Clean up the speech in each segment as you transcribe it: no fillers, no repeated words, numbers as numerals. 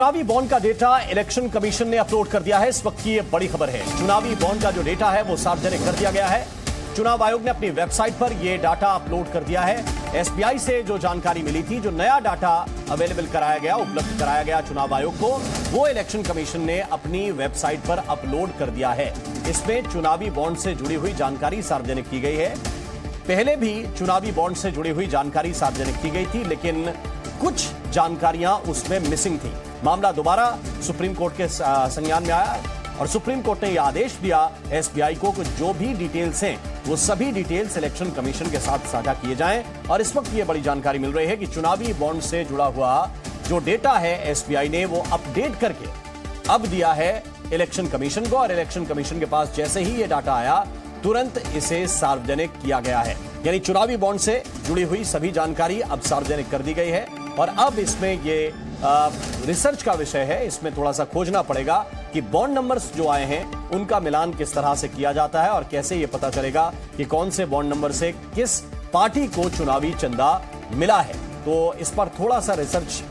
चुनावी बॉन्ड का data election commission ने अपलोड कर दिया है। इस वक्त की ये बड़ी खबर है। चुनावी बॉन्ड का जो डेटा है वो सार्वजनिक कर दिया गया है। चुनाव आयोग ने अपनी वेबसाइट पर यह डाटा अपलोड कर दिया है। एसबीआई से जो जानकारी मिली थी, जो नया डाटा अवेलेबल कराया गया, उपलब्ध कराया गया चुनाव आयोग को, वो इलेक्शन कमीशन ने अपनी वेबसाइट पर अपलोड कर दिया है। इसमें चुनावी बॉन्ड से जुड़ी हुई जानकारी सार्वजनिक की गई है। पहले भी चुनावी बॉन्ड से जुड़ी हुई जानकारी सार्वजनिक की गई थी, लेकिन कुछ जानकारियां उसमें मिसिंग थी। मामला दोबारा सुप्रीम कोर्ट के संज्ञान में आया और सुप्रीम कोर्ट ने यह आदेश दिया एसबीआई को कि जो भी डिटेल्स हैं वो सभी डिटेल्स इलेक्शन कमीशन के साथ साझा किए जाएं। और इस वक्त ये बड़ी जानकारी मिल रही है कि चुनावी बॉन्ड से जुड़ा हुआ जो डेटा है एसबीआई ने वो अपडेट करके अब दिया है इलेक्शन कमीशन को, और इलेक्शन कमीशन के पास जैसे ही ये डाटा आया तुरंत इसे सार्वजनिक किया गया है। यानी चुनावी बॉन्ड से जुड़ी हुई सभी जानकारी अब सार्वजनिक कर दी गई है। और अब इसमें ये रिसर्च का विषय है। इसमें थोड़ा सा खोजना पड़ेगा कि बॉन्ड नंबर्स जो आए हैं उनका मिलान किस तरह से किया जाता है और कैसे ये पता चलेगा कि कौन से बॉन्ड नंबर से किस पार्टी को चुनावी चंदा मिला है। तो इस पर थोड़ा सा रिसर्च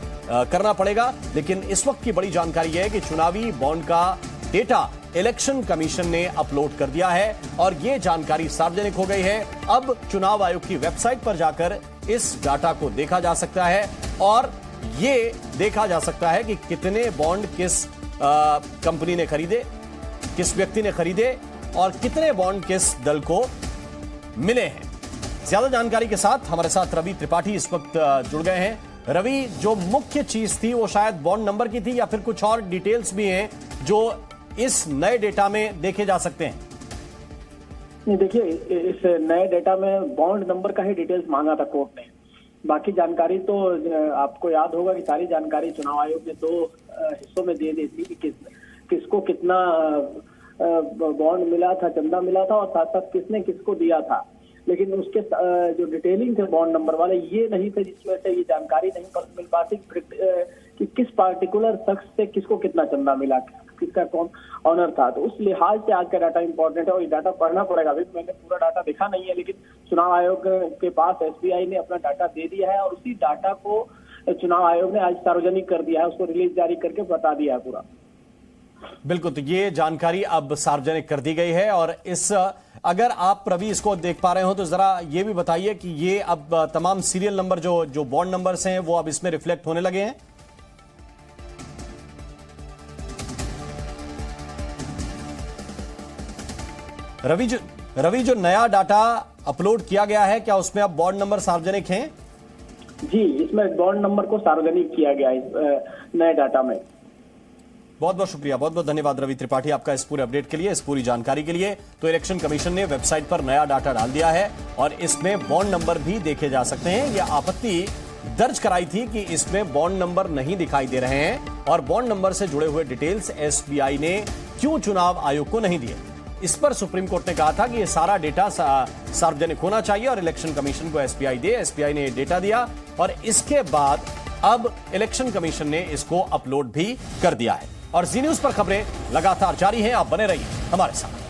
करना पड़ेगा। लेकिन इस वक्त की बड़ी जानकारी है कि चुनावी बॉन्ड का डेटा इलेक्शन कमीशन ने अपलोड कर दिया है और यह जानकारी सार्वजनिक हो गई है। अब चुनाव आयोग की वेबसाइट पर जाकर इस डाटा को देखा जा सकता है और ये देखा जा सकता है कि कितने बॉन्ड किस कंपनी ने खरीदे, किस व्यक्ति ने खरीदे और कितने बॉन्ड किस दल को मिले हैं। ज्यादा जानकारी के साथ हमारे साथ रवि त्रिपाठी इस वक्त जुड़ गए हैं। रवि, जो मुख्य चीज थी वो शायद बॉन्ड नंबर की थी या फिर कुछ और डिटेल्स भी हैं जो इस नए डेटा में देखे जा सकते हैं? नहीं, देखिए, इस नए डेटा में बॉन्ड नंबर का ही डिटेल्स मांगा था कोर्ट ने। बाकी जानकारी तो आपको याद होगा कि सारी जानकारी चुनाव आयोग ने 2 हिस्सों में दे दी थी कि किसको कितना बॉन्ड मिला था, चंदा मिला था और साथ साथ किसने किसको दिया था। लेकिन उसके जो डिटेलिंग थे बॉन्ड नंबर वाले, ये नहीं थे, जिसकी वजह से ये जानकारी नहीं मिल पाती कि किस पार्टिकुलर शख्स से किसको कितना चंदा मिला, किसका कौन ऑनर था। तो उस लिहाज से आज का डाटा इंपॉर्टेंट है और ये डाटा पढ़ना पड़ेगा। अभी मैंने पूरा डाटा देखा नहीं है, लेकिन चुनाव आयोग के पास एसबीआई ने अपना डाटा दे दिया है और उसी डाटा को चुनाव आयोग ने आज सार्वजनिक कर दिया है, उसको रिलीज जारी करके बता दिया है पूरा। बिल्कुल, तो ये जानकारी अब सार्वजनिक कर दी गई है। और इस अगर आप रवि इसको देख पा रहे हो तो जरा ये भी बताइए कि ये अब तमाम सीरियल नंबर जो बॉन्ड नंबर्स हैं वो अब इसमें रिफ्लेक्ट होने लगे हैं। रवि, जो नया डाटा अपलोड किया गया है, क्या उसमें अब बॉन्ड नंबर सार्वजनिक हैं? जी, इसमें बॉन्ड नंबर को सार्वजनिक किया गया इस नए डाटा में। बहुत बहुत शुक्रिया, बहुत बहुत धन्यवाद रवि त्रिपाठी आपका इस पूरे अपडेट के लिए, इस पूरी जानकारी के लिए। तो इलेक्शन कमीशन ने वेबसाइट पर नया डाटा डाल दिया है और इसमें बॉन्ड नंबर भी देखे जा सकते हैं। यह आपत्ति दर्ज कराई थी कि इसमें बॉन्ड नंबर नहीं दिखाई दे रहे हैं और बॉन्ड नंबर से जुड़े हुए डिटेल्स एसबीआई ने क्यों चुनाव आयोग को नहीं दिए। इस पर सुप्रीम कोर्ट ने कहा था कि यह सारा डेटा सार्वजनिक होना चाहिए और इलेक्शन कमीशन को एसबीआई दे। एसबीआई ने डेटा दिया और इसके बाद अब इलेक्शन कमीशन ने इसको अपलोड भी कर दिया है। और जी न्यूज पर खबरें लगातार जारी हैं, आप बने रहिए हमारे साथ।